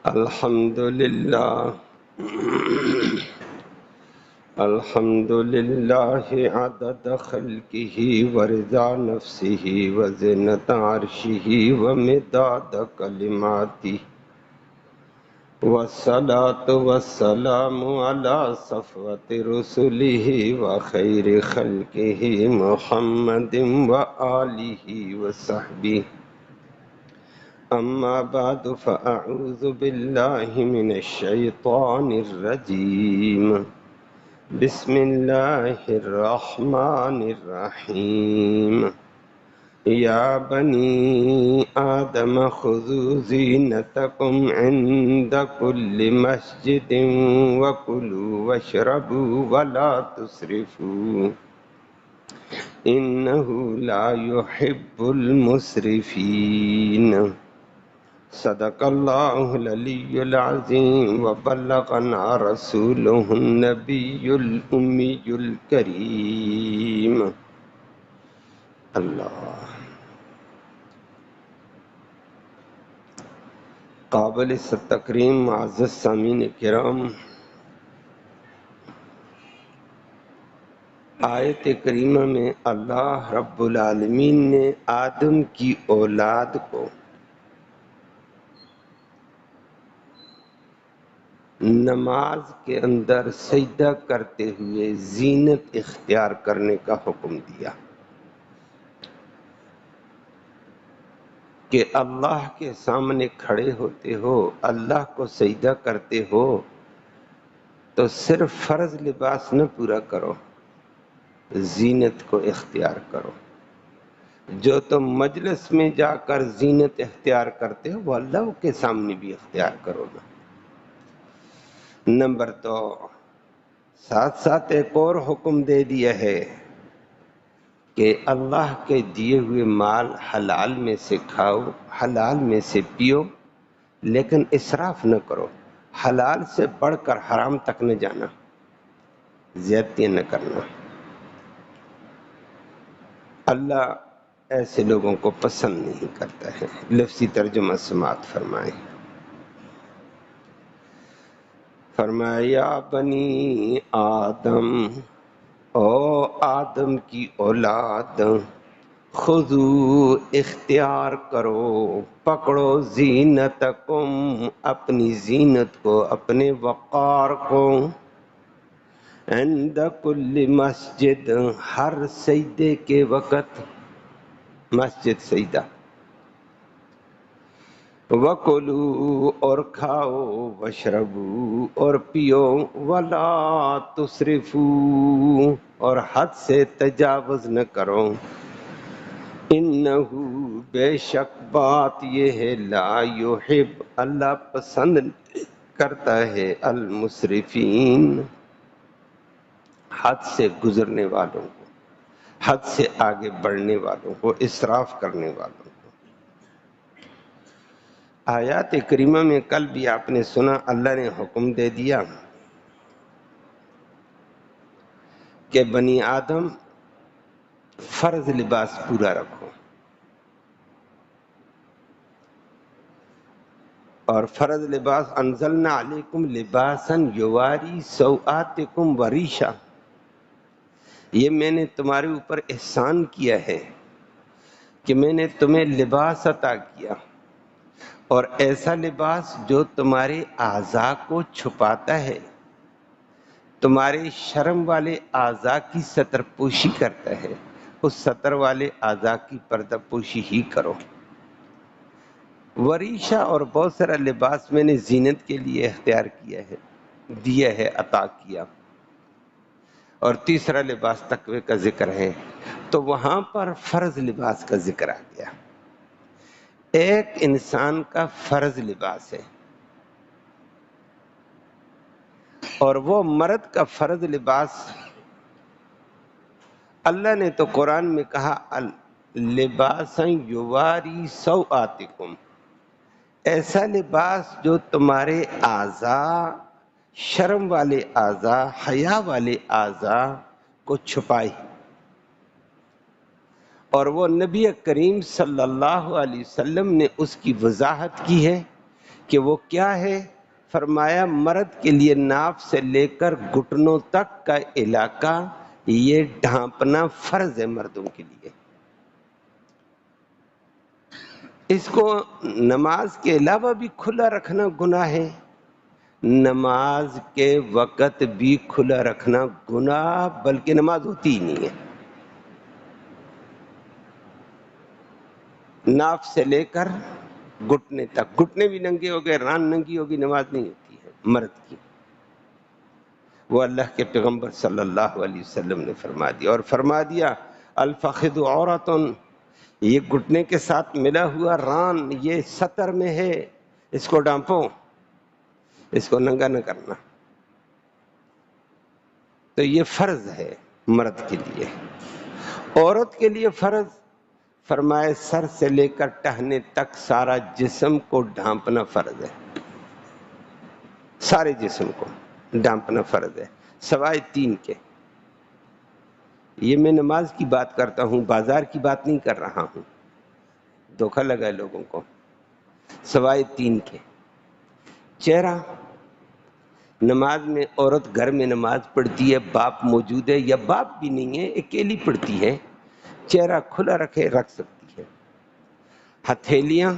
الحمد للہ الحمد للہ عدد خلقہ ورضا نفسہ وزنت عرشہ ومداد کلماتہ والصلاة والسلام علی صفوت رسلہ وخیر خلقہ محمد وآلہ وصحبہ اما بعد فاعوذ باللہ من الشیطان الرجیم بسم اللہ الرحمن الرحیم یا بنی آدم خذوا زینتکم عند کل مسجد وکلوا واشربوا ولا تسرفوا انہ لا يحب المسرفین صدق اللہ العلی العظیم وبلغنا رسولہ النبی الامی الکریم اللہ۔ قابل تکریم معزز سامعین کرام، آیت کریمہ میں اللہ رب العالمین نے آدم کی اولاد کو نماز کے اندر سجدہ کرتے ہوئے زینت اختیار کرنے کا حکم دیا کہ اللہ کے سامنے کھڑے ہوتے ہو، اللہ کو سجدہ کرتے ہو تو صرف فرض لباس نہ پورا کرو، زینت کو اختیار کرو۔ جو تم مجلس میں جا کر زینت اختیار کرتے ہو وہ اللہ کے سامنے بھی اختیار کرو نا۔ نمبر 2، ساتھ ساتھ ایک اور حکم دے دیا ہے کہ اللہ کے دیے ہوئے مال حلال میں سے کھاؤ، حلال میں سے پیو، لیکن اسراف نہ کرو، حلال سے بڑھ کر حرام تک نہ جانا، زیادتی نہ کرنا۔ اللہ ایسے لوگوں کو پسند نہیں کرتا ہے۔ لفظی ترجمہ سماعت فرمائیں۔ فرمایا یا بنی آدم، او آدم کی اولاد، خذو اختیار کرو، پکڑو زینتکم، اپنی زینت کو، اپنے وقار کو، عند کل مسجد، ہر سجدے کے وقت، مسجد سجدہ، وَكُلُوا اور کھاؤ، وَاشْرَبُوا اور پیو، وَلَا تُسْرِفُوا اور حد سے تجاوز نہ کرو، اِنَّهُ بے شک بات یہ ہے، لا يحب اللہ پسند کرتا ہے، المسرفین حد سے گزرنے والوں کو، حد سے آگے بڑھنے والوں کو، اسراف کرنے والوں کو۔ آیات کریمہ میں کل بھی آپ نے سنا، اللہ نے حکم دے دیا کہ بنی آدم فرض لباس پورا رکھو، اور فرض لباس انزلنا علیکم لباسا یواری سوآتکم وریشا، یہ میں نے تمہارے اوپر احسان کیا ہے کہ میں نے تمہیں لباس عطا کیا، اور ایسا لباس جو تمہارے اعضاء کو چھپاتا ہے، تمہارے شرم والے اعضاء کی ستر پوشی کرتا ہے، اس ستر والے اعضاء کی پردہ پوشی ہی کرو۔ وریشہ اور بہت سارا لباس میں نے زینت کے لیے اختیار کیا ہے، دیا ہے، عطا کیا۔ اور تیسرا لباس تقوی کا ذکر ہے، تو وہاں پر فرض لباس کا ذکر آ گیا۔ ایک انسان کا فرض لباس ہے، اور وہ مرد کا فرض لباس اللہ نے تو قرآن میں کہا لباسا یواری سوآتکم، ایسا لباس جو تمہارے اعضاء، شرم والے اعضاء، حیا والے اعضاء کو چھپائے۔ اور وہ نبی کریم صلی اللہ علیہ وسلم نے اس کی وضاحت کی ہے کہ وہ کیا ہے؟ فرمایا مرد کے لیے ناف سے لے کر گھٹنوں تک کا علاقہ یہ ڈھانپنا فرض ہے مردوں کے لیے. اس کو نماز کے علاوہ بھی کھلا رکھنا گناہ ہے، نماز کے وقت بھی کھلا رکھنا گناہ، بلکہ نماز ہوتی ہی نہیں ہے. ناف سے لے کر گھٹنے تک، گھٹنے بھی ننگے ہو گئے، ران ننگی ہوگی، نماز نہیں ہوتی ہے مرد کی. وہ اللہ کے پیغمبر صلی اللہ علیہ وسلم نے فرما دیا، اور فرما دیا الفخذ عورۃ، یہ گھٹنے کے ساتھ ملا ہوا ران یہ سطر میں ہے، اس کو ڈانپو، اس کو ننگا نہ کرنا. تو یہ فرض ہے مرد کے لیے. عورت کے لیے فرض فرمائے سر سے لے کر ٹہنے تک سارا جسم کو ڈھانپنا فرض ہے، سارے جسم کو ڈھانپنا فرض ہے سوائے 3 کے. یہ میں نماز کی بات کرتا ہوں، بازار کی بات نہیں کر رہا ہوں، دھوکہ لگا ہے لوگوں کو. سوائے 3 کے. چہرہ، نماز میں عورت گھر میں نماز پڑھتی ہے، باپ موجود ہے یا باپ بھی نہیں ہے، اکیلی پڑھتی ہے، چہرہ کھلا رکھے رکھ سکتی ہے، ہتھیلیاں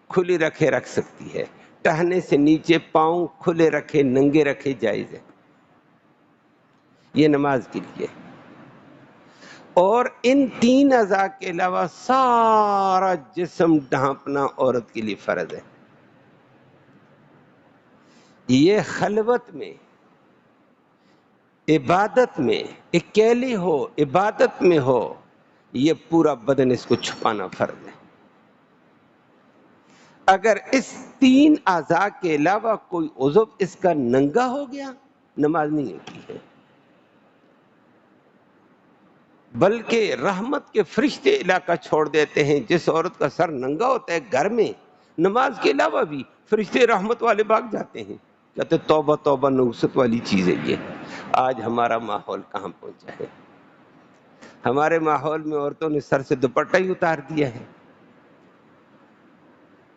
کھلی رکھے رکھ سکتی ہے، ٹہنے سے نیچے پاؤں کھلے رکھے ننگے رکھے جائز ہے، یہ نماز کے لیے. اور ان 3 اعضاء کے علاوہ سارا جسم ڈھانپنا عورت کے لیے فرض ہے. یہ خلوت میں، عبادت میں، اکیلی ہو عبادت میں ہو، یہ پورا بدن اس کو چھپانا فرض ہے. اگر اس 3 اعضاء کے علاوہ کوئی عضو اس کا ننگا ہو گیا، نماز نہیں ہوتی ہے. بلکہ رحمت کے فرشتے علاقہ چھوڑ دیتے ہیں. جس عورت کا سر ننگا ہوتا ہے گھر میں، نماز کے علاوہ بھی فرشتے رحمت والے بھاگ جاتے ہیں، کہتے توبہ توبہ، نوست والی چیز ہے یہ. آج ہمارا ماحول کہاں پہنچا ہے؟ ہمارے ماحول میں عورتوں نے سر سے دوپٹہ ہی اتار دیا ہے.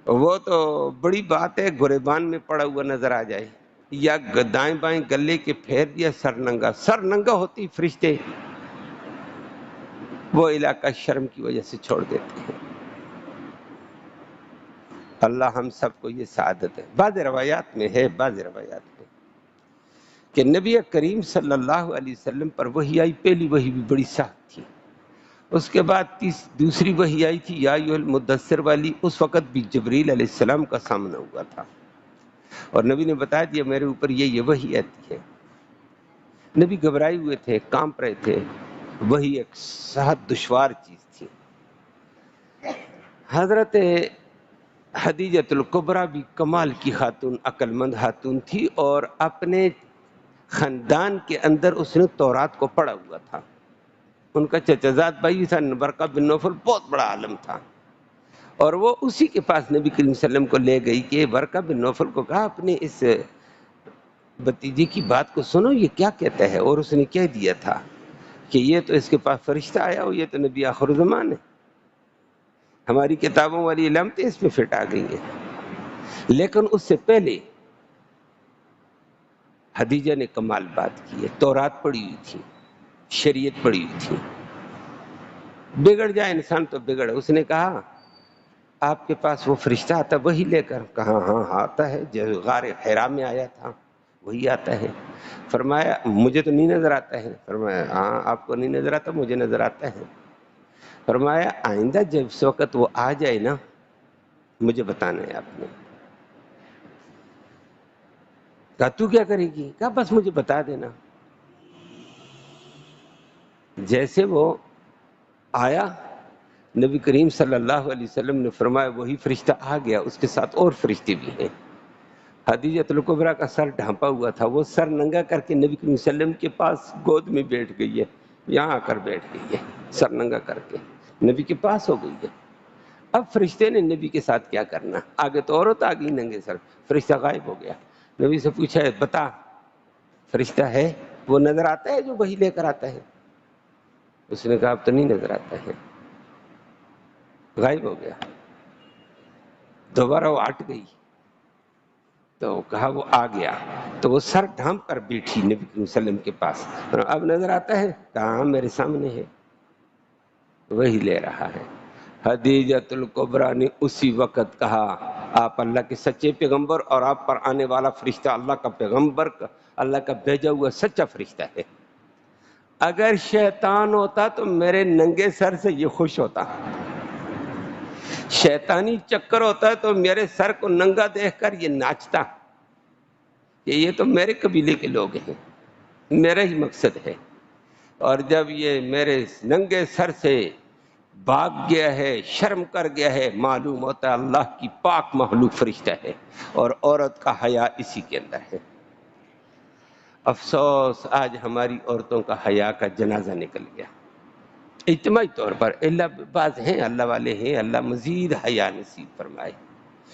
وہ تو بڑی بات ہے گریبان میں پڑا ہوا نظر آ جائے، یا دائیں بائیں گلے کے پھیر دیا، سر ننگا. سر ننگا ہوتی فرشتے وہ علاقہ شرم کی وجہ سے چھوڑ دیتے ہیں. اللہ ہم سب کو یہ سعادت ہے. بعض روایات میں ہے، بعض روایات میں کہ نبی کریم صلی اللہ علیہ وسلم پر وحی آئی. پہلی وحی بھی بڑی سخت تھی، اس کے بعد دوسری وحی آئی تھی یا ایھا المدثر والی. اس وقت بھی جبریل علیہ السلام کا سامنا ہوا تھا، اور نبی نے بتا دیا میرے اوپر یہ وحی آتی ہے. نبی گھبرائے ہوئے تھے، کانپ رہے تھے، وہی ایک سخت دشوار چیز تھی. حضرت خدیجۃ الکبریٰ بھی کمال کی خاتون، عقل مند خاتون تھی، اور اپنے خاندان کے اندر اس نے تورات کو پڑھا ہوا تھا. ان کا چچا زاد بھائی تھا ورقہ بن نوفل، بہت بڑا عالم تھا، اور وہ اسی کے پاس نبی کریم صلی اللہ علیہ وسلم کو لے گئی کہ ورقہ بن نوفل کو کہا اپنے اس بھتیجے کی بات کو سنو، یہ کیا کہتا ہے. اور اس نے کہہ دیا تھا کہ یہ تو اس کے پاس فرشتہ آیا ہو، یہ تو نبی آخر زمان ہے، ہماری کتابوں والی علامتیں اس پہ فٹ آ گئی ہیں. لیکن اس سے پہلے خدیجہ نے کمال بات کی ہے. تورات پڑھی ہوئی تھی، شریعت پڑھی ہوئی تھی. بگڑ جائے انسان تو بگڑے. اس نے کہا آپ کے پاس وہ فرشتہ آتا وہی لے کر؟ کہا ہاں آتا ہے، جو غار حرا میں آیا تھا وہی آتا ہے. فرمایا مجھے تو نہیں نظر آتا ہے. فرمایا ہاں آپ کو نہیں نظر آتا، مجھے نظر آتا ہے. فرمایا آئندہ جب اس وقت وہ آ جائے نا، مجھے بتانا ہے آپ نے. کہا تو کیا کرے گی؟ کہا بس مجھے بتا دینا. جیسے وہ آیا، نبی کریم صلی اللہ علیہ وسلم نے فرمایا وہی فرشتہ آ گیا، اس کے ساتھ اور فرشتے بھی ہیں. خدیجۃ الکبریٰ کا سر ڈھانپا ہوا تھا، وہ سر ننگا کر کے نبی کریم صلی اللہ علیہ وسلم کے پاس گود میں بیٹھ گئی ہے، یہاں آ کر بیٹھ گئی ہے، سر ننگا کر کے نبی کے پاس ہو گئی ہے. اب فرشتے نے نبی کے ساتھ کیا کرنا؟ آگے تو عورت آ گئی ننگے سر، فرشتہ غائب ہو گیا. نبی سے پوچھا ہے بتا فرشتہ ہے؟ وہ نظر آتا ہے جو وحی لے کر آتا ہے؟ اس نے کہا اب تو نہیں نظر آتا ہے، غائب ہو گیا. دوبارہ وہ ہٹ گئی. تو کہا وہ آ گیا، تو وہ سر ڈھانپ کر بیٹھی نبی کریم صلی اللہ علیہ وسلم کے پاس، اب نظر آتا ہے؟ کہاں میرے سامنے ہے، وہی لے رہا ہے۔ خدیجۃ الکبریٰ نے اسی وقت کہا آپ اللہ کے سچے پیغمبر اور آپ پر آنے والا فرشتہ اللہ کا پیغمبر، اللہ کا بھیجا ہوا سچا فرشتہ ہے۔ اگر شیطان ہوتا تو میرے ننگے سر سے یہ خوش ہوتا، شیطانی چکر ہوتا تو میرے سر کو ننگا دیکھ کر یہ ناچتا کہ یہ تو میرے قبیلے کے لوگ ہیں، میرا ہی مقصد ہے۔ اور جب یہ میرے ننگے سر سے بھاگ گیا ہے، شرم کر گیا ہے، معلوم ہوتا ہے اللہ کی پاک مخلوق فرشتہ ہے، اور عورت کا حیا اسی کے اندر ہے۔ افسوس آج ہماری عورتوں کا حیا کا جنازہ نکل گیا۔ اجتماعی طور پر اللہ بعض ہیں، اللہ والے ہیں، اللہ مزید حیا نصیب فرمائے،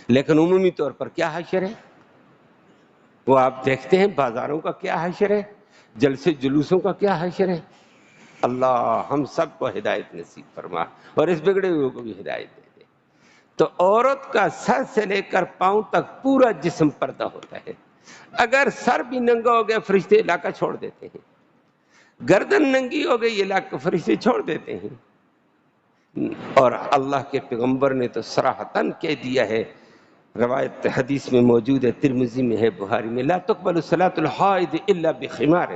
لیکن عمومی طور پر کیا حشر ہے وہ آپ دیکھتے ہیں۔ بازاروں کا کیا حشر ہے، جلسے جلوسوں کا کیا حشر ہے۔ اللہ ہم سب کو ہدایت نصیب فرما، اور اس بگڑے ہوئے کو بھی ہدایت دے دے۔ تو عورت کا سر سے لے کر پاؤں تک پورا جسم پردہ ہوتا ہے۔ اگر سر بھی ننگا ہو گیا فرشتے علاقہ چھوڑ دیتے ہیں، گردن ننگی ہو گئی علاقہ فرشتے چھوڑ دیتے ہیں۔ اور اللہ کے پیغمبر نے تو صراحتاً کہہ دیا ہے، روایت حدیث میں موجود ہے، ترمذی میں ہے، بخاری میں، لا تقبل صلاۃ الحائض الا بخمار،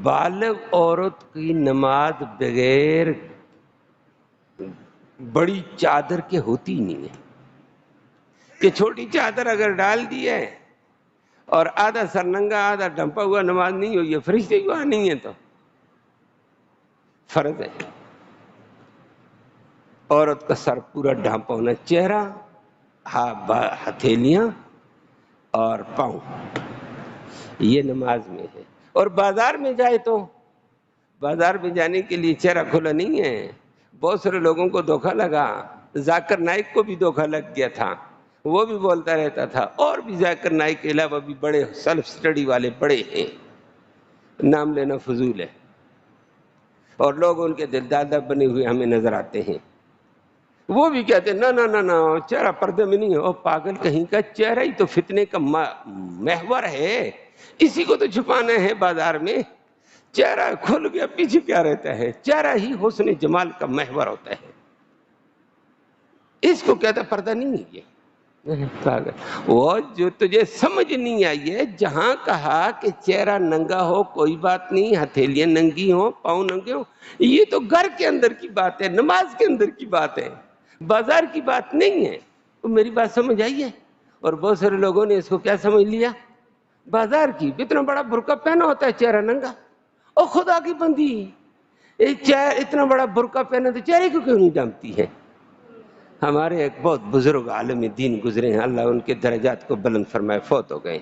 بالغ عورت کی نماز بغیر بڑی چادر کے ہوتی نہیں ہے، کہ چھوٹی چادر اگر ڈال دی ہے اور آدھا سر ننگا آدھا ڈھمپا ہوا نماز نہیں ہوئی ہے، فرشتے وہاں نہیں ہے تو فرض ہے۔ عورت کا سر پورا ڈھانپا ہونا، چہرہ، ہتھیلیاں اور پاؤں، یہ نماز میں ہے۔ اور بازار میں جائے تو بازار میں جانے کے لیے چہرہ کھلا نہیں ہے۔ بہت سارے لوگوں کو دھوکہ لگا، ذاکر نائک کو بھی دھوکہ لگ گیا تھا، وہ بھی بولتا رہتا تھا، اور بھی ذاکر نائک کے علاوہ بھی بڑے سیلف سٹڈی والے بڑے ہیں، نام لینا فضول ہے، اور لوگ ان کے دلدادہ بنے ہوئے ہمیں نظر آتے ہیں۔ وہ بھی کہتے ہیں نہ چہرہ پردے میں نہیں ہے۔ اور پاگل کہیں کا، چہرہ ہی تو فتنے کا محور ہے، اسی کو تو چھپانا ہے بازار میں۔ چہرہ کھل گیا پیچھے کیا رہتا ہے، چہرہ ہی حسن جمال کا محور ہوتا ہے، اس کو کہتا پردہ نہیں ہے یہ پاگل۔ وہ جو تجھے سمجھ نہیں آئی ہے، جہاں کہا کہ چہرہ ننگا ہو کوئی بات نہیں، ہتھیلیاں ننگی ہوں، پاؤں ننگے ہوں، یہ تو گھر کے اندر کی بات ہے، نماز کے اندر کی بات ہے، بازار کی بات نہیں ہے۔ تو میری بات سمجھ آئی ہے؟ اور بہت سارے لوگوں نے اس کو کیا سمجھ لیا، بازار کی۔ اتنا بڑا برقع پہنا ہوتا ہے چہرہ ننگا، اور خدا کی بندی اتنا بڑا برقع پہنا تو چہرے کو کیوں نہیں ڈھانپتی ہے؟ ہمارے ایک بہت بزرگ عالم دین گزرے ہیں، اللہ ان کے درجات کو بلند فرمائے، فوت ہو گئے۔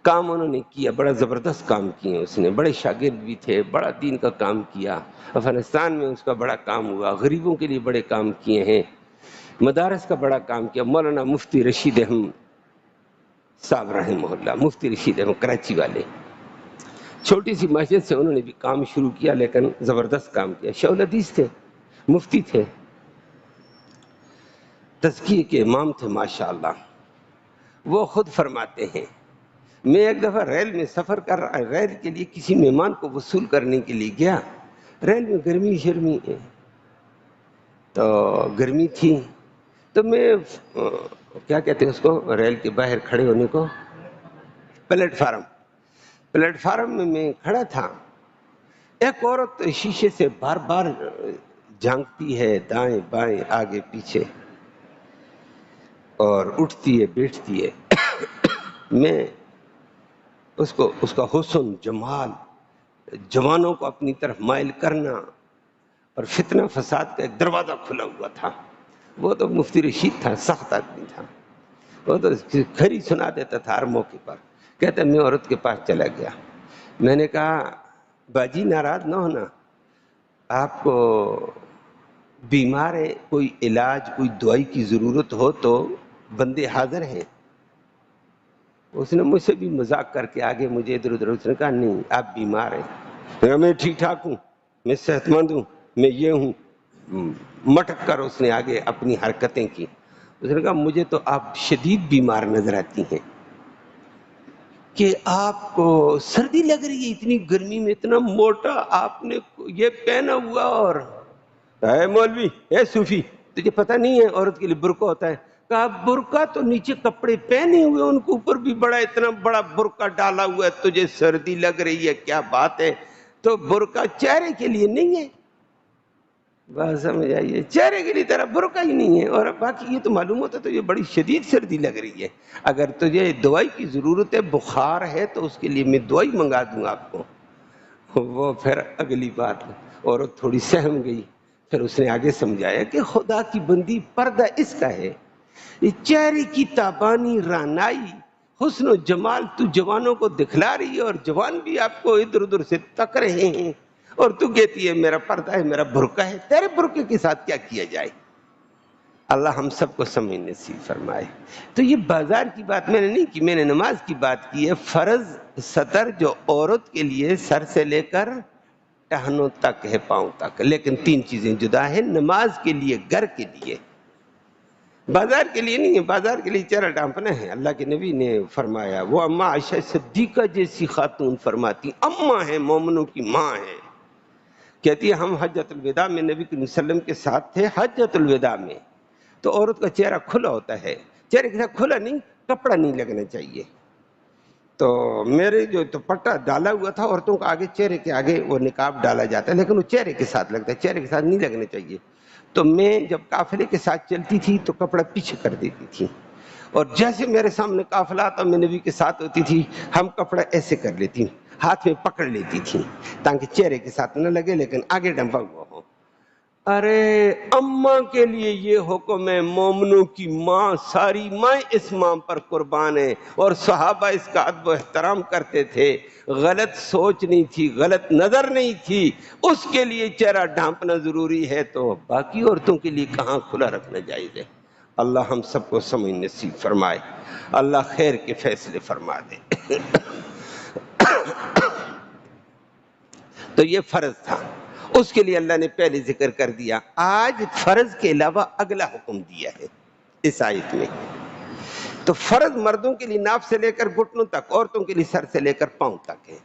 کام انہوں نے کیا، بڑا زبردست کام کیے اس نے، بڑے شاگرد بھی تھے، بڑا دین کا کام کیا، افغانستان میں اس کا بڑا کام ہوا، غریبوں کے لیے بڑے کام کیے ہیں، مدارس کا بڑا کام کیا۔ مولانا مفتی رشید احمد صاحب رحمہ اللہ، مفتی رشید احمد کراچی والے، چھوٹی سی مسجد سے انہوں نے بھی کام شروع کیا، لیکن زبردست کام کیا، شیخ الحدیث تھے، مفتی تھے، تزکیے کے امام تھے ماشاءاللہ۔ وہ خود فرماتے ہیں، میں ایک دفعہ ریل میں سفر کر رہا، ریل کے لیے کسی مہمان کو وصول کرنے کے لیے گیا، ریل میں گرمی شرمی ہے تو گرمی تھی، تو میں کیا کہتے ہیں اس کو، ریل کے باہر کھڑے ہونے کو، پلیٹ فارم میں کھڑا تھا۔ ایک عورت شیشے سے بار بار جھانکتی ہے، دائیں بائیں آگے پیچھے، اور اٹھتی ہے بیٹھتی ہے۔ میں اس کا حسن، جمال، جوانوں کو اپنی طرف مائل کرنا اور فتنہ فساد کا ایک دروازہ کھلا ہوا تھا۔ وہ تو مفتی رشید تھا، سخت آدمی تھا، وہ تو کھری سنا دیتا تھا ہر موقع پر۔ کہتا میں عورت کے پاس چلا گیا، میں نے کہا باجی ناراض نہ ہونا، آپ کو بیمار ہے، کوئی علاج کوئی دوائی کی ضرورت ہو تو بندے حاضر ہیں۔ اس نے مجھ سے بھی مذاق کر کے آگے مجھے ادھر ادھر، اس نے کہا نہیں آپ بیمار ہیں، میں ٹھیک ٹھاک ہوں، میں صحت مند ہوں، میں یہ ہوں، مٹک کر اس نے آگے اپنی حرکتیں کی۔ اس نے کہا مجھے تو آپ شدید بیمار نظر آتی ہیں کہ آپ کو سردی لگ رہی ہے اتنی گرمی میں، اتنا موٹا آپ نے یہ پہنا ہوا، اور اے مولوی اے صوفی تجھے پتہ نہیں ہے عورت کے لیے برقع ہوتا ہے؟ کہا برقع تو نیچے کپڑے پہنے ہوئے ان کے اوپر بھی بڑا اتنا بڑا برقع ڈالا ہوا ہے، تجھے سردی لگ رہی ہے، کیا بات ہے؟ تو برقع چہرے کے لیے نہیں ہے، بات سمجھ آئیے، چہرے کے لیے تیرا برقع ہی نہیں ہے، اور باقی یہ تو معلوم ہوتا تو یہ بڑی شدید سردی لگ رہی ہے، اگر تجھے دوائی کی ضرورت ہے، بخار ہے، تو اس کے لیے میں دوائی منگا دوں آپ کو۔ وہ پھر اگلی بات عورت تھوڑی سہم گئی، پھر اس نے آگے سمجھایا کہ خدا کی بندی پردہ اس کا ہے، یہ چہرے کی تابانی، رعنائی، حسن و جمال تو جوانوں کو دکھلا رہی ہے، اور جوان بھی آپ کو ادھر ادھر سے تک رہے ہیں، اور تو کہتی ہے میرا پردہ ہے، میرا برقع ہے، تیرے برقعے کے ساتھ کیا کیا جائے؟ اللہ ہم سب کو سمجھ نصیب فرمائے۔ تو یہ بازار کی بات میں نے نہیں کی، میں نے نماز کی بات کی ہے۔ فرض سطر جو عورت کے لیے سر سے لے کر ٹہنوں تک ہے، پاؤں تک، لیکن تین چیزیں جدا ہیں، نماز کے لیے، گھر کے لیے، بازار کے لیے نہیں ہے۔ بازار کے لیے چہرہ ڈھانپنا ہے، اللہ کے نبی نے فرمایا، وہ اماں عائشہ صدیقہ جیسی خاتون فرماتی، اماں ہیں، مومنوں کی ماں ہیں، کہتی ہے ہم حجۃ الوداع میں نبی کریم صلی اللہ علیہ وسلم کے ساتھ تھے، حجۃ الوداع میں، تو عورت کا چہرہ کھلا ہوتا ہے، چہرے کے ساتھ کھلا نہیں، کپڑا نہیں لگنا چاہیے، تو میرے جو دوپٹہ ڈالا ہوا تھا، عورتوں کو آگے چہرے کے آگے وہ نقاب ڈالا جاتا ہے، لیکن وہ چہرے کے ساتھ لگتا ہے، چہرے کے ساتھ نہیں لگنا چاہیے، تو میں جب قافلے کے ساتھ چلتی تھی تو کپڑا پیچھے کر دیتی تھی، اور جیسے میرے سامنے قافلہ آتا میں نبی کے ساتھ ہوتی تھی، ہم کپڑا ایسے کر لیتی، ہاتھ میں پکڑ لیتی تھی تاکہ چہرے کے ساتھ نہ لگے لیکن آگے ڈمپا ہوا ہو۔ ارے اماں کے لیے یہ حکم ہے، مومنوں کی ماں، ساری ماں اس ماں پر قربان ہے، اور صحابہ اس کا ادب و احترام کرتے تھے، غلط سوچ نہیں تھی، غلط نظر نہیں تھی، اس کے لیے چہرہ ڈھانپنا ضروری ہے، تو باقی عورتوں کے لیے کہاں کھلا رکھنا جائز ہے؟ اللہ ہم سب کو سمجھ نصیب فرمائے، اللہ خیر کے فیصلے فرما دے۔ تو یہ فرض تھا، اس کے لیے اللہ نے پہلے ذکر کر دیا، آج فرض کے علاوہ اگلا حکم دیا ہے اس آیت میں۔ تو فرض مردوں کے لیے ناف سے لے کر گھٹنوں تک، عورتوں کے لیے سر سے لے کر پاؤں تک ہے،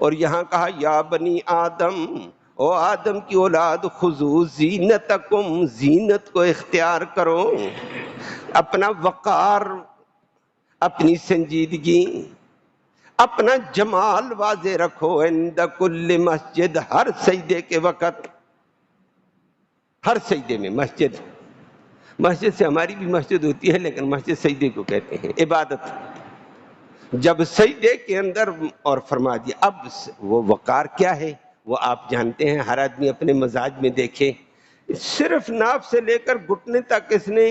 اور یہاں کہا یا بنی آدم، او آدم کی اولاد، خذو زینتکم، زینت کو اختیار کرو، اپنا وقار، اپنی سنجیدگی، اپنا جمال واضح رکھو، عند کل مسجد، ہر سجدے کے وقت، ہر سجدے میں، مسجد سے ہماری بھی مسجد ہوتی ہے لیکن مسجد سجدے کو کہتے ہیں، عبادت، جب سجدے کے اندر، اور فرما دیا اب وہ وقار کیا ہے وہ آپ جانتے ہیں، ہر آدمی اپنے مزاج میں دیکھے، صرف ناف سے لے کر گھٹنے تک اس نے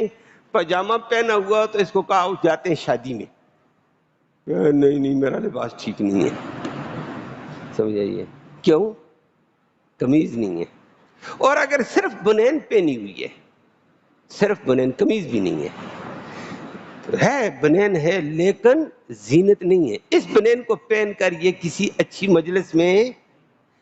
پاجامہ پہنا ہوا تو اس کو کہا اٹھ جاتے ہیں شادی میں، نہیں میرا لباس ٹھیک نہیں ہے، سمجھ آئیے، کیوں؟ قمیض نہیں ہے، اور اگر صرف بنین پہنی ہوئی ہے، صرف بنین، قمیض بھی نہیں ہے بنین ہے لیکن زینت نہیں ہے، اس بنین کو پہن کر یہ کسی اچھی مجلس میں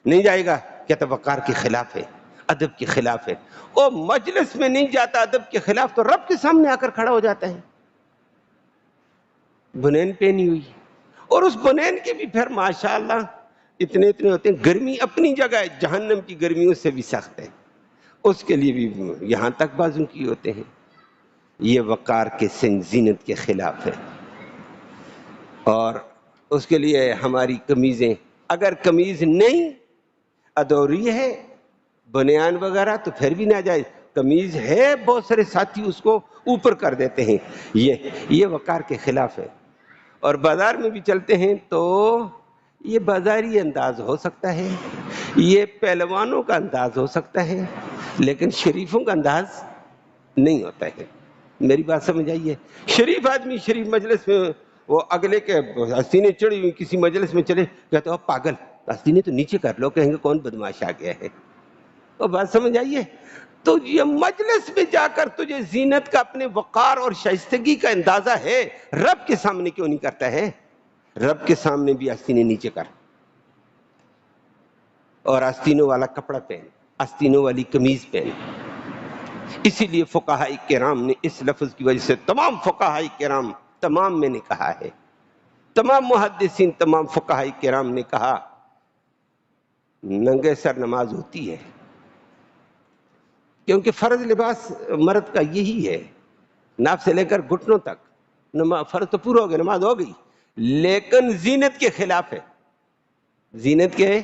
نہیں جائے گا، کہتا وقار کے خلاف ہے، ادب کے خلاف ہے، اور مجلس میں نہیں جاتا ادب کے خلاف تو رب کے سامنے آ کر کھڑا ہو جاتا ہے، بنین پہنی ہوئی، اور اس بنین کے بھی پھر ماشاءاللہ اتنے ہوتے ہیں، گرمی اپنی جگہ ہے، جہنم کی گرمیوں سے بھی سخت ہے، اس کے لیے بھی یہاں تک بازو کی ہوتے ہیں، یہ وقار کے زینت کے خلاف ہے، اور اس کے لیے ہماری قمیضیں، اگر قمیض نہیں ادھوری ہے بنیان وغیرہ تو پھر بھی ناجائز، قمیض ہے بہت سارے ساتھی اس کو اوپر کر دیتے ہیں، یہ وقار کے خلاف ہے، اور بازار میں بھی چلتے ہیں تو یہ بازاری انداز ہو سکتا ہے، یہ پہلوانوں کا انداز ہو سکتا ہے، لیکن شریفوں کا انداز نہیں ہوتا ہے، میری بات سمجھ آئیے، شریف آدمی شریف مجلس میں، وہ اگلے کے آستینیں چڑھی ہوئی کسی مجلس میں چلے، کہتے ہو پاگل، آستینیں تو نیچے کر لو، کہیں گے کون بدماش آ گیا ہے، وہ بات سمجھ آئیے، تو یہ مجلس میں جا کر تجھے زینت کا، اپنے وقار اور شائستگی کا اندازہ ہے، رب کے سامنے کیوں نہیں کرتا ہے؟ رب کے سامنے بھی آستینیں نیچے کر، اور آستینوں والا کپڑا پہن، آستینوں والی قمیض پہن، اسی لیے فقہاء کرام نے اس لفظ کی وجہ سے تمام فقہاء کرام، تمام میں نے کہا ہے، تمام محدثین، تمام فقہاء کرام نے کہا ننگے سر نماز ہوتی ہے، کیونکہ فرض لباس مرد کا یہی ہے، ناف سے لے کر گھٹنوں تک فرض تو پورا ہو گیا، نماز ہو گئی، لیکن زینت کے خلاف ہے، زینت کے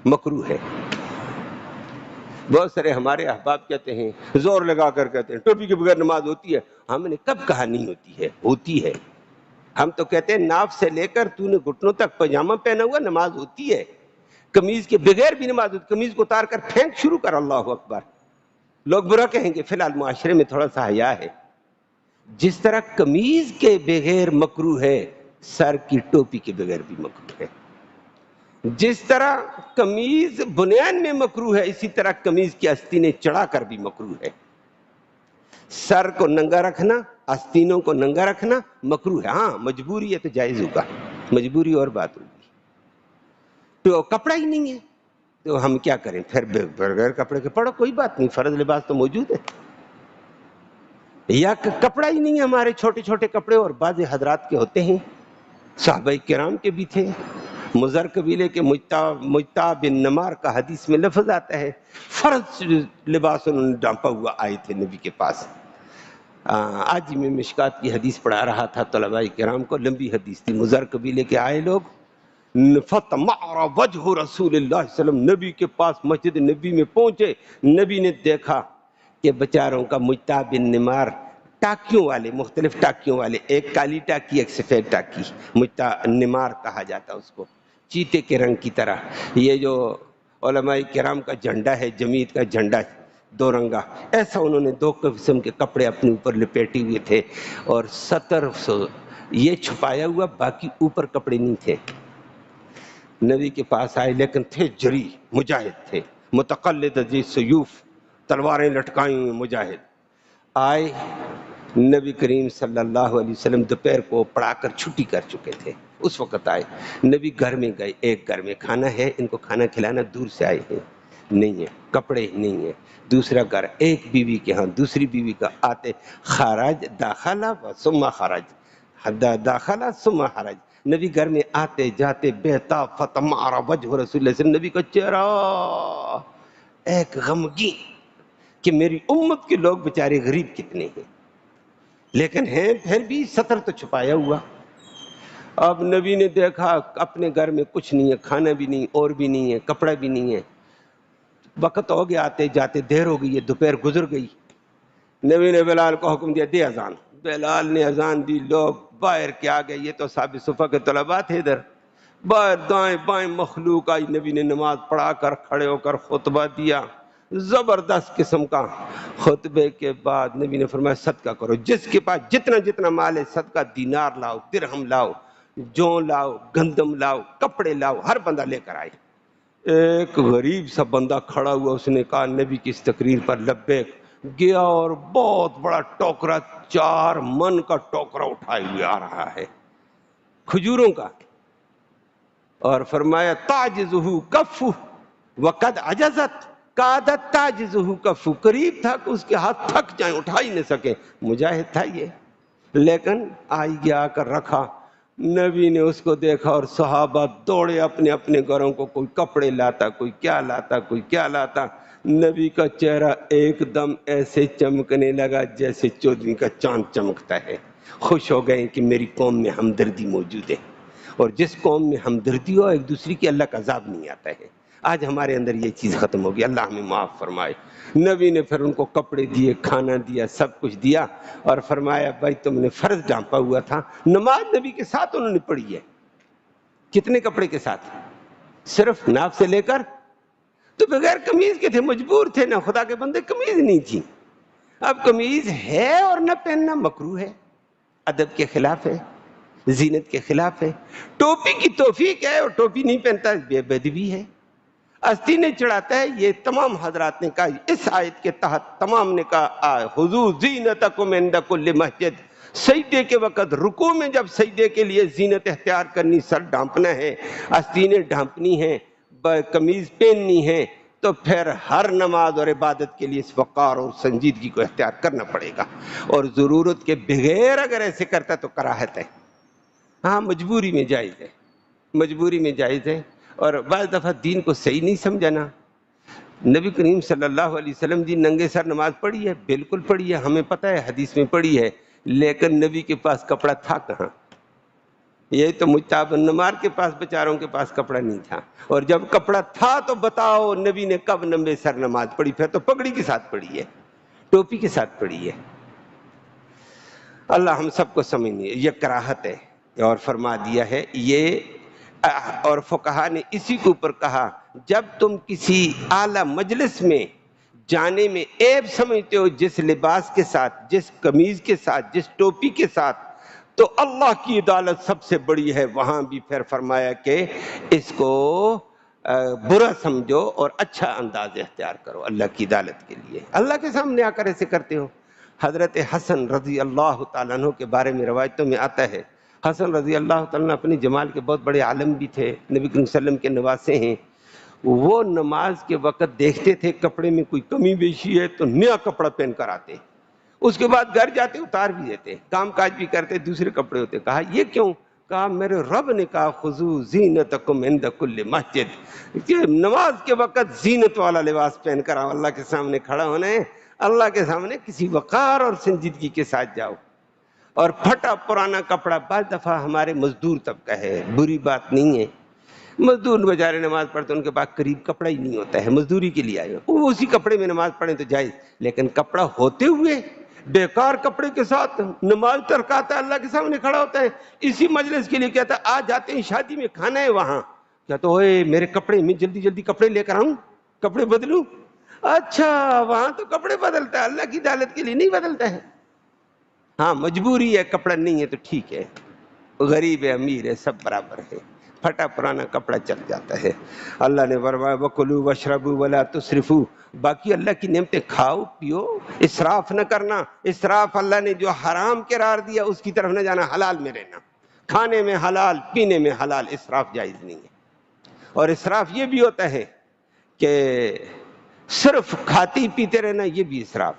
مکروہ ہے۔ بہت سارے ہمارے احباب کہتے ہیں، زور لگا کر کہتے ہیں ٹوپی کے بغیر نماز ہوتی ہے۔ ہم نے کب کہا نہیں ہوتی ہے؟ ہوتی ہے۔ ہم تو کہتے ہیں ناف سے لے کر تو نے گھٹنوں تک پاجامہ پہنا ہوا نماز ہوتی ہے، قمیض کے بغیر بھی نماز ہوتی، قمیض کو اتار کر پھینک شروع کر، اللہ اکبر، لوگ برا کہیں گے، فی الحال معاشرے میں تھوڑا سا حیا ہے۔ جس طرح قمیض کے بغیر مکروہ ہے، سر کی ٹوپی کے بغیر بھی مکروہ ہے۔ جس طرح قمیض بنیان میں مکروہ ہے، اسی طرح قمیض کی آستینیں چڑھا کر بھی مکروہ ہے۔ سر کو ننگا رکھنا، آستینوں کو ننگا رکھنا مکروہ ہے۔ ہاں مجبوری ہے تو جائز ہوگا، مجبوری اور بات ہوگی۔ تو کپڑا ہی نہیں ہے تو ہم کیا کریں؟ پھر بغیر کپڑے کے پڑھو، کوئی بات نہیں، فرض لباس تو موجود ہے۔ یا کپڑا ہی نہیں ہے، ہمارے چھوٹے چھوٹے کپڑے، اور بعض حضرات کے ہوتے ہیں، صحابہ کرام کے بھی تھے۔ مضر قبیلے کے مجتع بن نمار کا حدیث میں لفظ آتا ہے، فرض لباس انہوں نے ڈانپا ہوا آئے تھے نبی کے پاس۔ آج میں مشکات کی حدیث پڑھا رہا تھا طلباء کرام کو، لمبی حدیث تھی۔ مضر قبیلے کے آئے لوگ، فَتَمَعْرَ وَجْهُ رسول اللہ صلی اللہ علیہ وسلم، نبی کے پاس مسجد نبی میں پہنچے، نبی نے دیکھا کہ بچاروں کا مجتع بن نمار ٹاکیوں والے، مختلف ٹاکیوں والے، ایک کالی ٹاکی ایک سفید ٹاکی، مجتع نمار کہا جاتا اس کو، چیتے کے رنگ کی طرح۔ یہ جو علماء کرام کا جھنڈا ہے، جمیعت کا جھنڈا دو رنگا، ایسا انہوں نے دو قسم کے کپڑے اپنے اوپر لپیٹے ہوئے تھے، اور 70 یہ چھپایا ہوا، باقی اوپر کپڑے نہیں تھے۔ نبی کے پاس آئے، لیکن تھے جری، مجاہد تھے، متقلد ذی سیوف، تلواریں لٹکائیں ہوئے مجاہد۔ آئے، نبی کریم صلی اللہ علیہ وسلم دوپہر کو پڑھا کر چھٹی کر چکے تھے، اس وقت آئے، نبی گھر میں گئے، ایک گھر میں کھانا ہے، ان کو کھانا کھلانا، دور سے آئے ہیں، نہیں ہے کپڑے، نہیں ہے، دوسرا گھر، ایک بیوی کے ہاں دوسری بیوی کا، آتے خرج داخلہ و ثم خرج، داخلہ ثم خرج، نبی گھر میں آتے جاتے بہتا، فتمعر وجہ رسول اللہ صلی اللہ علیہ وسلم، نبی کا چہرہ ایک غمگین کہ میری امت کے لوگ بیچارے غریب کتنے ہیں، لیکن ہیں پھر بھی ستر تو چھپایا ہوا۔ اب نبی نے دیکھا اپنے گھر میں کچھ نہیں ہے، کھانا بھی نہیں، اور بھی نہیں ہے، کپڑا بھی نہیں ہے، وقت ہو گیا، آتے جاتے دیر ہو گئی ہے، دوپہر گزر گئی۔ نبی نے بلال کو حکم دیا، دے اذان۔ بلال نے اذان دی، لوگ باہر کے آ گئے، یہ تو صحابہ صفہ کے طلباء تھے ادھر، باہر دائیں بائیں مخلوق آئی، نبی نے نماز پڑھا کر کھڑے ہو کر خطبہ دیا، زبردست قسم کا۔ خطبے کے بعد نبی نے فرمایا صدقہ کرو، جس کے پاس جتنا جتنا مال ہے صدقہ، دینار لاؤ، درہم لاؤ، جو لاؤ، گندم لاؤ، کپڑے لاؤ، ہر بندہ لے کر آئے۔ ایک غریب سا بندہ کھڑا ہوا، اس نے کہا نبی کی اس تقریر پر لبیک، گیا اور بہت بڑا ٹوکرا، 4 من کا ٹوکرا اٹھائے ہوئے آ رہا ہے کھجوروں کا، اور فرمایا تعجزہ کفہ وقد عجزت، کادت تعجزہ کفہ، قریب تھا کہ اس کے ہاتھ تھک جائیں، اٹھا ہی نہ سکے، مجاہد تھا یہ، لیکن آئی گیا کر رکھا۔ نبی نے اس کو دیکھا اور صحابہ دوڑے اپنے اپنے گھروں کو، کوئی کپڑے لاتا، کوئی کیا لاتا، کوئی کیا لاتا۔ نبی کا چہرہ ایک دم ایسے چمکنے لگا جیسے 14ویں کا چاند چمکتا ہے، خوش ہو گئے کہ میری قوم میں ہمدردی موجود ہے، اور جس قوم میں ہمدردی ہو ایک دوسری کی، اللہ کا عذاب نہیں آتا ہے۔ آج ہمارے اندر یہ چیز ختم ہوگی، اللہ ہمیں معاف فرمائے۔ نبی نے پھر ان کو کپڑے دیے، کھانا دیا، سب کچھ دیا، اور فرمایا بھائی تم نے فرض ڈانپا ہوا تھا، نماز نبی کے ساتھ انہوں نے پڑھی ہے، کتنے کپڑے کے ساتھ؟ صرف ناف سے لے کر، تو بغیر قمیض کے تھے، مجبور تھے، نہ خدا کے بندے قمیض نہیں تھی۔ اب قمیض ہے اور نہ پہننا مکروہ ہے، ادب کے خلاف ہے، زینت کے خلاف ہے۔ ٹوپی کی توفیق ہے اور ٹوپی نہیں پہنتا، بے ادبی ہے، آستینیں چڑھاتا ہے۔ یہ تمام حضرات نے کہا، اس آیت کے تحت تمام نے کہا خذوا زینتکم عند کل مسجد، سجدے کے وقت، رکوع میں جب سجدے کے لیے زینت اختیار کرنی، سر ڈھانپنا ہے، آستینیں ڈھانپنی ہیں، قمیض پہننی ہے، تو پھر ہر نماز اور عبادت کے لیے اس وقار اور سنجیدگی کو اختیار کرنا پڑے گا، اور ضرورت کے بغیر اگر ایسے کرتا تو کراہت ہے۔ ہاں مجبوری میں جائز ہے، مجبوری میں جائز ہے، اور بعض دفعہ دین کو صحیح نہیں سمجھنا۔ نبی کریم صلی اللہ علیہ وسلم جی ننگے سر نماز پڑھی ہے، بالکل پڑھی ہے، ہمیں پتہ ہے حدیث میں پڑھی ہے، لیکن نبی کے پاس کپڑا تھا کہاں؟ یہی تو مجتبی النمار کے پاس بیچاروں کے پاس کپڑا نہیں تھا، اور جب کپڑا تھا تو بتاؤ نبی نے کب ننگے سر نماز پڑھی؟ پھر تو پگڑی کے ساتھ پڑھی ہے، ٹوپی کے ساتھ پڑھی ہے۔ اللہ ہم سب کو سمجھنی ہے، یہ کراہت ہے، اور فرما دیا ہے یہ، اور فقہا نے اسی کے اوپر کہا جب تم کسی اعلیٰ مجلس میں جانے میں عیب سمجھتے ہو جس لباس کے ساتھ، جس قمیض کے ساتھ، جس ٹوپی کے ساتھ، تو اللہ کی عدالت سب سے بڑی ہے، وہاں بھی پھر فرمایا کہ اس کو برا سمجھو اور اچھا انداز اختیار کرو اللہ کی عدالت کے لیے۔ اللہ کے سامنے آ کر ایسے کرتے ہو۔ حضرت حسن رضی اللہ تعالیٰ عنہ کے بارے میں روایتوں میں آتا ہے، حسن رضی اللہ تعالیٰ عنہ اپنی جمال کے بہت بڑے عالم بھی تھے، نبی کریم صلی اللہ علیہ وسلم کے نواسے ہیں۔ وہ نماز کے وقت دیکھتے تھے کپڑے میں کوئی کمی بیشی ہے تو نیا کپڑا پہن کر آتے، اس کے بعد گھر جاتے اتار بھی دیتے، کام کاج بھی کرتے، دوسرے کپڑے ہوتے۔ کہا یہ کیوں؟ کہا میرے رب نے کہا خذو زینتکم عند کل مسجد، کہ نماز کے وقت زینت والا لباس پہن کر آؤ، اللہ کے سامنے کھڑا ہونا ہے، اللہ کے سامنے کسی وقار اور سنجیدگی کے ساتھ جاؤ۔ اور پھٹا پرانا کپڑا بعض دفعہ ہمارے مزدور طبقہ ہے، بری بات نہیں ہے، مزدور بیچارے نماز پڑھتے ان کے پاس قریب کپڑا ہی نہیں ہوتا ہے، مزدوری کے لیے آئے وہ اسی کپڑے میں نماز پڑھیں تو جائز، لیکن کپڑا ہوتے ہوئے بیکار کپڑے کے ساتھ نماز ترکاتا ہے، اللہ کے سامنے کھڑا ہوتا ہے، اسی مجلس کے لیے کہتا ہے آج جاتے ہیں شادی میں کھانا ہے وہاں، کہتا اوے میرے کپڑے، میں جلدی جلدی کپڑے لے کر آؤں، کپڑے بدلوں؟ اچھا وہاں تو کپڑے بدلتا ہے، اللہ کی عدالت کے لیے نہیں بدلتا ہے۔ ہاں مجبوری ہے، کپڑا نہیں ہے تو ٹھیک ہے، غریب ہے امیر ہے سب برابر ہے، پھٹا پرانا کپڑا چل جاتا ہے۔ اللہ نے فرمایا وَكُلُوا وَاشْرَبُوا وَلَا تُسْرِفُوا، باقی اللہ کی نعمتیں کھاؤ پیو، اسراف نہ کرنا۔ اسراف اللہ نے جو حرام قرار دیا اس کی طرف نہ جانا، حلال میں رہنا، کھانے میں حلال، پینے میں حلال، اسراف جائز نہیں ہے۔ اور اسراف یہ بھی ہوتا ہے کہ صرف کھاتے پیتے رہنا، یہ بھی اسراف،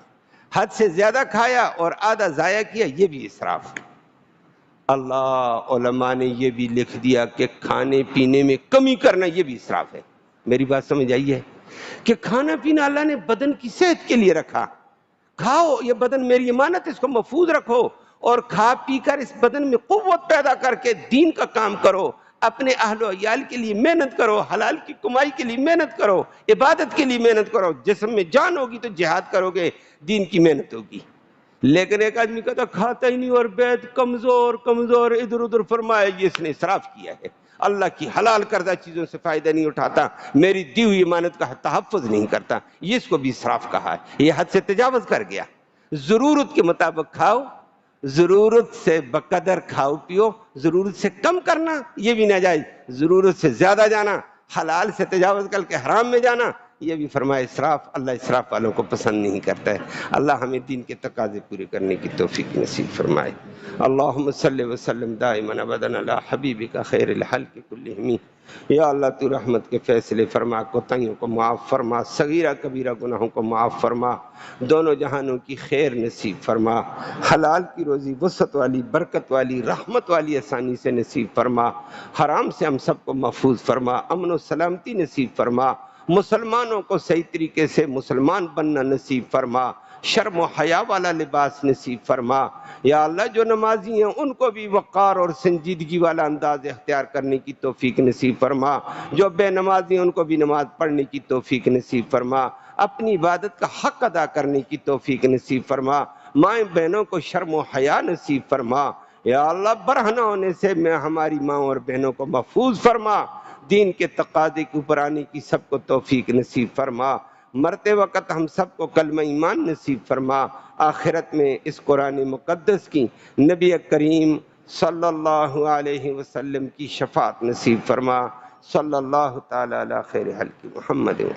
حد سے زیادہ کھایا اور آدھا ضائع کیا، یہ بھی اسراف۔ اللہ علماء نے یہ بھی لکھ دیا کہ کھانے پینے میں کمی کرنا یہ بھی اسراف ہے۔ میری بات سمجھ آئی ہے کہ کھانا پینا اللہ نے بدن کی صحت کے لیے رکھا، کھاؤ، یہ بدن میری امانت، اس کو محفوظ رکھو، اور کھا پی کر اس بدن میں قوت پیدا کر کے دین کا کام کرو، اپنے اہل و عیال کے لیے محنت کرو، حلال کی کمائی کے لیے محنت کرو، عبادت کے لیے محنت کرو، جسم میں جان ہوگی تو جہاد کرو گے، دین کی محنت ہوگی۔ لیکن ایک آدمی کہتا کھاتا ہی نہیں اور بیت کمزور کمزور ادھر ادھر، فرمایا یہ اس نے اسراف کیا ہے، اللہ کی حلال کردہ چیزوں سے فائدہ نہیں اٹھاتا، میری دی ہوئی امانت کا تحفظ نہیں کرتا، یہ اس کو بھی اسراف کہا ہے، یہ حد سے تجاوز کر گیا۔ ضرورت کے مطابق کھاؤ، ضرورت سے بقدر کھاؤ پیو، ضرورت سے کم کرنا یہ بھی ناجائز، ضرورت سے زیادہ جانا، حلال سے تجاوز کر کے حرام میں جانا، یہ بھی فرمایا اسراف، اللہ اسراف والوں کو پسند نہیں کرتا ہے۔ اللہ ہمیں دین کے تقاضے پورے کرنے کی توفیق نصیب فرمائے۔ اللہم صلی وسلم دائما ابدا علی حبیبک خیر الخلق کلہم۔ یا اللہ تو رحمت کے فیصلے فرما، کوتاہیوں کو معاف فرما، صغیرہ کبیرہ گناہوں کو معاف فرما، دونوں جہانوں کی خیر نصیب فرما، حلال کی روزی وسعت والی، برکت والی، رحمت والی آسانی سے نصیب فرما، حرام سے ہم سب کو محفوظ فرما، امن و سلامتی نصیب فرما، مسلمانوں کو صحیح طریقے سے مسلمان بننا نصیب فرما، شرم و حیا والا لباس نصیب فرما۔ یا اللہ جو نمازی ہیں ان کو بھی وقار اور سنجیدگی والا انداز اختیار کرنے کی توفیق نصیب فرما، جو بے نمازی ہیں ان کو بھی نماز پڑھنے کی توفیق نصیب فرما، اپنی عبادت کا حق ادا کرنے کی توفیق نصیب فرما، مائیں بہنوں کو شرم و حیا نصیب فرما۔ یا اللہ برہنہ ہونے سے میں ہماری ماں اور بہنوں کو محفوظ فرما، دین کے تقاضے کے اوپر آنے کی سب کو توفیق نصیب فرما، مرتے وقت ہم سب کو کلمہ ایمان نصیب فرما، آخرت میں اس قرآن مقدس کی نبی کریم صلی اللہ علیہ وسلم کی شفاعت نصیب فرما۔ صلی اللہ تعالی علی خیر خلق محمد و